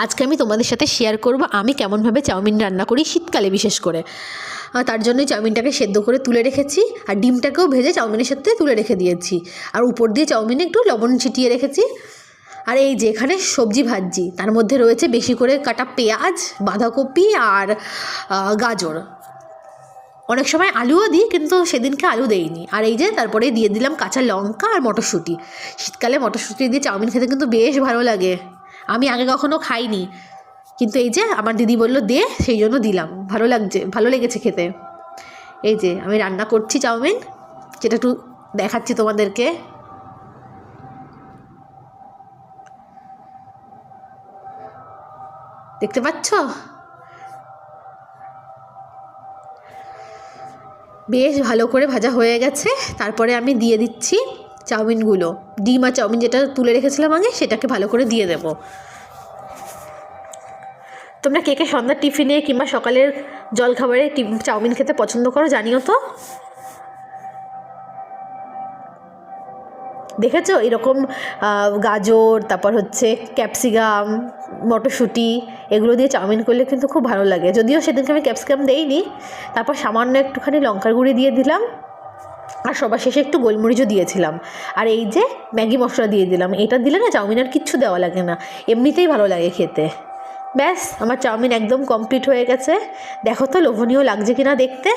আজকে আমি তোমাদের সাথে শেয়ার করব আমি কেমনভাবে চাউমিন রান্না করি শীতকালে বিশেষ করে। তার জন্যই চাউমিনটাকে সেদ্ধ করে তুলে রেখেছি, আর ডিমটাকেও ভেজে চাউমিনের সাথে তুলে রেখে দিয়েছি, আর উপর দিয়ে চাউমিনে একটু লবণ ছিটিয়ে রেখেছি। আর এই যে এখানে সবজি ভাজছি, তার মধ্যে রয়েছে বেশি করে কাটা পেঁয়াজ, বাঁধাকপি আর গাজর। অনেক সময় আলুও দিই, কিন্তু সেদিনকে আলু দেইনি। আর এই যে তারপরে দিয়ে দিলাম কাঁচা লঙ্কা আর মটরশুঁটি। শীতকালে মটরশুঁটি দিয়ে চাউমিন খেতে কিন্তু বেশ ভালো লাগে। আমি আগে কখনো খাইনি, কিন্তু এই যে আমার দিদি বললো দে, সেই জন্য দিলাম। ভালো লেগেছে খেতে। এই যে আমি রান্না করছি চাউমিন, যেটা একটু দেখাচ্ছি তোমাদেরকে। দেখতে পাচ্ছ? বেশ ভালো করে ভাজা হয়ে গেছে। তারপরে আমি দিয়ে দিচ্ছি চাউমিনগুলো। ডিম আর চাউমিন যেটা তুলে রেখেছিলাম আগে, সেটাকে ভালো করে দিয়ে দেব। তোমরা কে কে সন্ধ্যার টিফিনে কিংবা সকালের জলখাবারে চাউমিন খেতে পছন্দ করো জানিও তো। দেখেছো এরকম গাজর, তারপর হচ্ছে ক্যাপসিকাম, মটরশুঁটি, এগুলো দিয়ে চাউমিন করলে কিন্তু খুব ভালো লাগে। যদিও সেদিনকে আমি ক্যাপসিকাম দেইনি। তারপর সামান্য একটুখানি লঙ্কার গুঁড়ি দিয়ে দিলাম, আর সবার শেষে একটু গোলমরিচও দিয়েছিলাম। আর এই যে ম্যাগি মশলা দিয়ে দিলাম। এটা দিলে না চাউমিন আর কিচ্ছু দেওয়া লাগে না, এমনিতেই ভালো লাগে খেতে। ব্যাস, আমার চাউমিন একদম কমপ্লিট হয়ে গেছে। দেখো তো লোভনীয় লাগছে কিনা দেখতে।